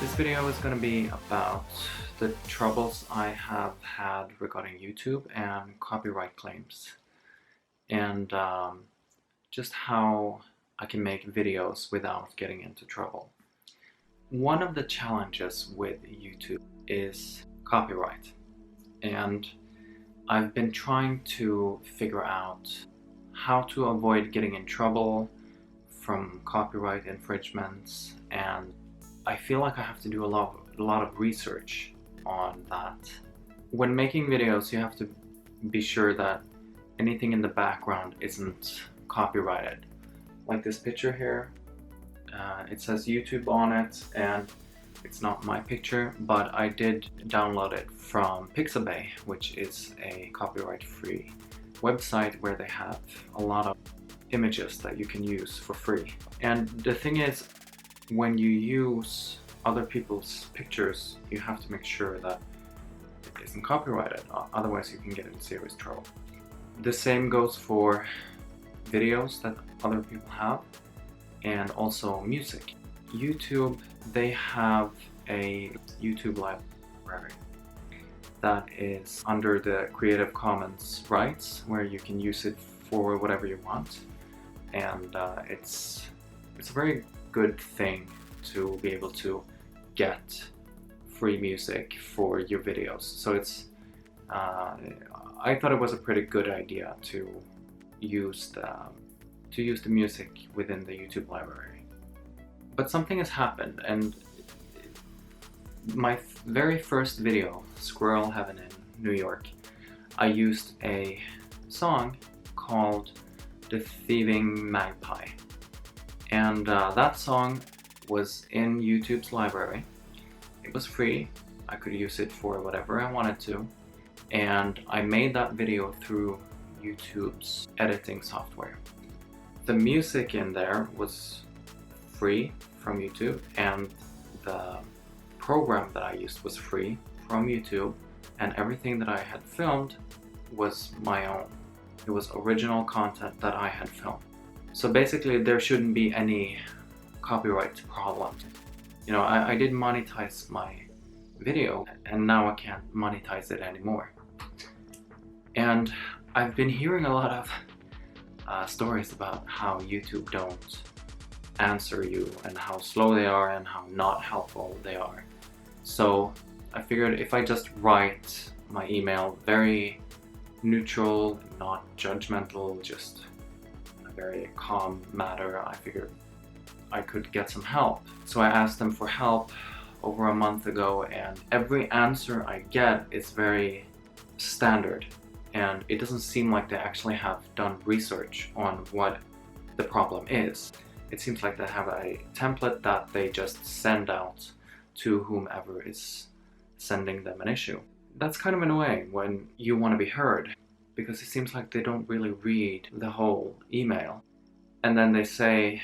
This video is going to be about the troubles I have had regarding YouTube and copyright claims, and just how I can make videos without getting into trouble. One of the challenges with YouTube is copyright, and I've been trying to figure out how to avoid getting in trouble from copyright infringements, and I feel like I have to do a lot of research on that. When making videos, you have to be sure that anything in the background isn't copyrighted. Like this picture here, it says YouTube on it, and it's not my picture, but I did download it from Pixabay, which is a copyright-free website where they have a lot of images that you can use for free. And the thing is, when you use other people's pictures, you have to make sure that it isn't copyrighted, otherwise you can get in serious trouble. The same goes for videos that other people have, and also music. YouTube, they have a YouTube library that is under the Creative Commons rights, where you can use it for whatever you want, and it's a very good thing to be able to get free music for your videos. So it's I thought it was a pretty good idea to use the music within the YouTube library. But something has happened, and my very first video, Squirrel Heaven in New York, I used a song called The Thieving Magpie. And that song was in YouTube's library. It was free. I could use it for whatever I wanted to. And I made that video through YouTube's editing software. The music in there was free from YouTube, and the program that I used was free from YouTube, and everything that I had filmed was my own. It was original content that I had filmed. So basically there shouldn't be any copyright problems. You know, I did monetize my video, and now I can't monetize it anymore. And I've been hearing a lot of stories about how YouTube don't answer you, and how slow they are, and how not helpful they are. So I figured if I just write my email very neutral, not judgmental, just very calm matter, I figured I could get some help. So I asked them for help over a month ago, and every answer I get is very standard, and it doesn't seem like they actually have done research on what the problem is. It seems like they have a template that they just send out to whomever is sending them an issue. That's kind of annoying when you want to be heard, because it seems like they don't really read the whole email. And then they say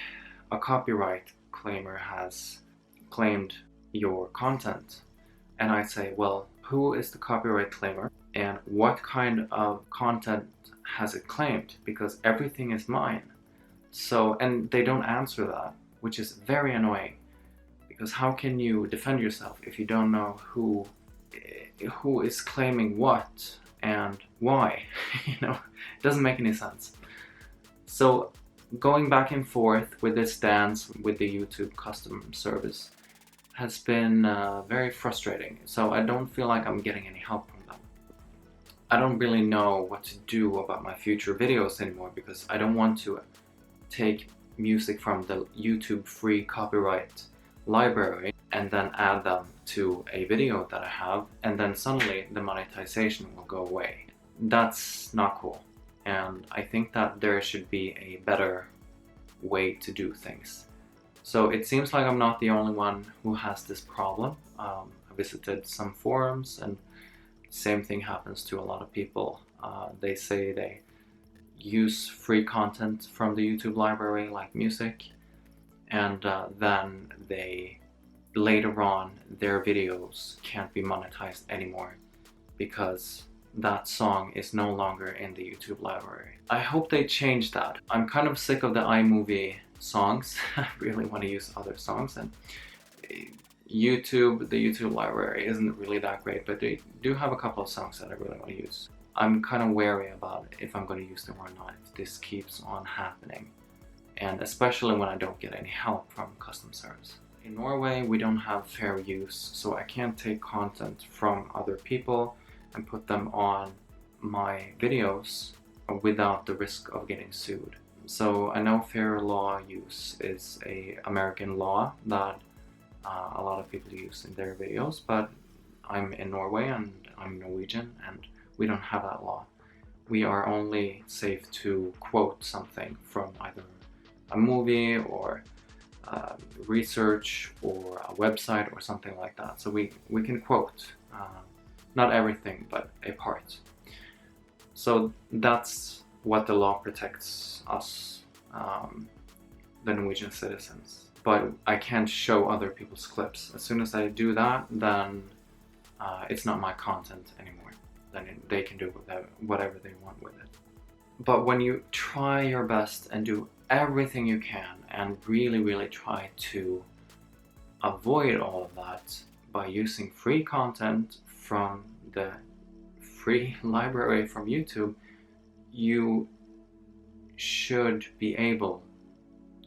a copyright claimer has claimed your content. And I say, well, who is the copyright claimer, and what kind of content has it claimed? Because everything is mine. So, and they don't answer that, which is very annoying, because how can you defend yourself if you don't know who is claiming what and why? You know, it doesn't make any sense. So going back and forth with this dance with the YouTube customer service has been very frustrating. So I don't feel like I'm getting any help from them. I don't really know what to do about my future videos anymore, because I don't want to take music from the YouTube free copyright library and then add them to a video that I have, and then suddenly the monetization will go away. That's not cool, and I think that there should be a better way to do things. So it seems like I'm not the only one who has this problem. I visited some forums, and same thing happens to a lot of people. They say they use free content from the YouTube library, like music, and then they later on their videos can't be monetized anymore because that song is no longer in the YouTube library. I hope they change that. I'm kind of sick of the iMovie songs. I really want to use other songs, and YouTube, the YouTube library isn't really that great, but they do have a couple of songs that I really want to use. I'm kind of wary about if I'm going to use them or not if this keeps on happening, and especially when I don't get any help from custom service. In Norway, we don't have fair use, so I can't take content from other people and put them on my videos without the risk of getting sued. So I know fair law use is an American law that a lot of people use in their videos, but I'm in Norway and I'm Norwegian and we don't have that law. We are only safe to quote something from either a movie or research or a website or something like that. So we can quote, not everything, but a part. So that's what the law protects us, the Norwegian citizens. But I can't show other people's clips. As soon as I do that, then it's not my content anymore. Then they can do whatever they want with it. But when you try your best and do everything you can and really try to avoid all of that by using free content from the free library from YouTube, you should be able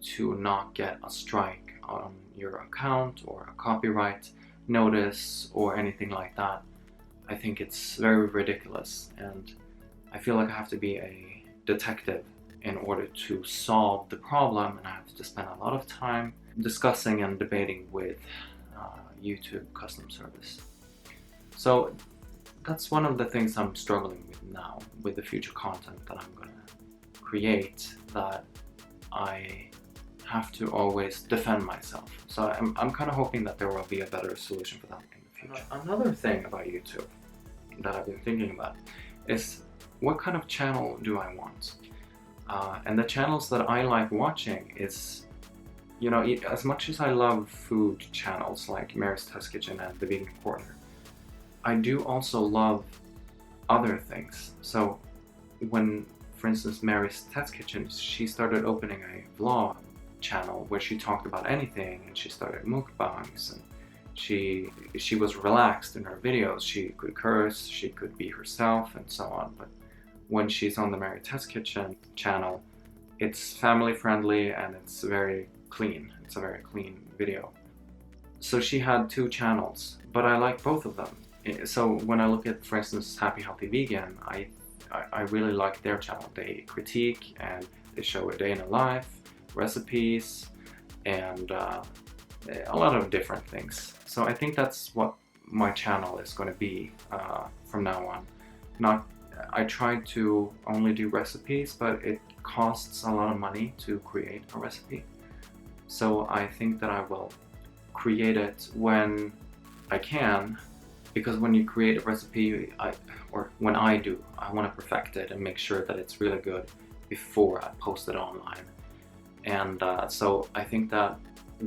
to not get a strike on your account or a copyright notice or anything like that. I think it's very ridiculous, and I feel like I have to be a detective in order to solve the problem, and I have to spend a lot of time discussing and debating with YouTube custom service. So that's one of the things I'm struggling with now with the future content that I'm going to create, that I have to always defend myself. So I'm kind of hoping that there will be a better solution for that in the future. Another thing about YouTube that I've been thinking about is, what kind of channel do I want? And the channels that I like watching is, you know, as much as I love food channels like Mary's Test Kitchen and The Vegan Corner, I do also love other things. So when, for instance, Mary's Test Kitchen, she started opening a vlog channel where she talked about anything, and she started mukbangs, and she was relaxed in her videos. She could curse, she could be herself, and so on. But when she's on the Mary Test Kitchen channel, it's family friendly and it's very clean. It's a very clean video. So she had two channels, but I like both of them. So when I look at, for instance, Happy Healthy Vegan, I really like their channel. They critique and they show a day in a life, recipes, and a lot of different things. So I think that's what my channel is going to be from now on. I try to only do recipes, but it costs a lot of money to create a recipe. So I think that I will create it when I can, because when you create a recipe, when I do, I want to perfect it and make sure that it's really good before I post it online. And so I think that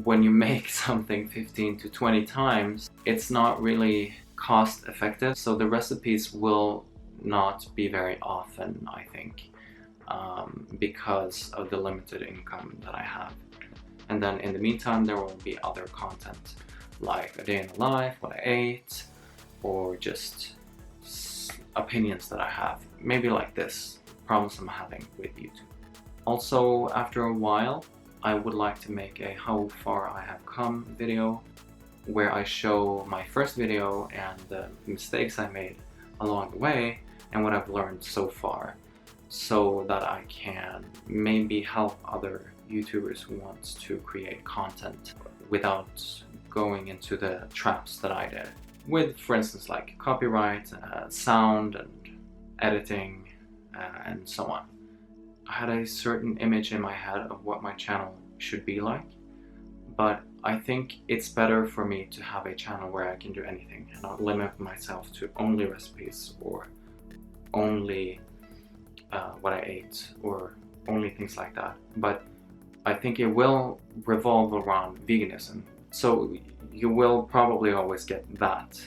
when you make something 15 to 20 times, it's not really cost effective. So the recipes will not be very often, I think, because of the limited income that I have. And then in the meantime, there will be other content like a day in the life, what I ate, or just opinions that I have. Maybe like this, problems I'm having with YouTube. Also, after a while, I would like to make a how far I have come video where I show my first video and the mistakes I made along the way and what I've learned so far, so that I can maybe help other YouTubers who want to create content without going into the traps that I did with, for instance, like copyright, sound and editing, and so on. I had a certain image in my head of what my channel should be like, but I think it's better for me to have a channel where I can do anything and not limit myself to only recipes or only what I ate or only things like that. But I think it will revolve around veganism, so you will probably always get that.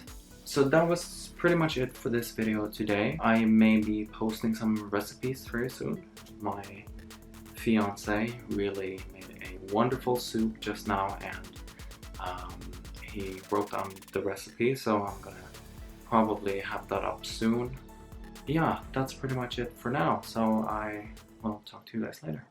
So that was pretty much it for this video today. I may be posting some recipes very soon. My fiance really made a wonderful soup just now, and he wrote down the recipe, so I'm gonna probably have that up soon. Yeah, that's pretty much it for now, so I will talk to you guys later.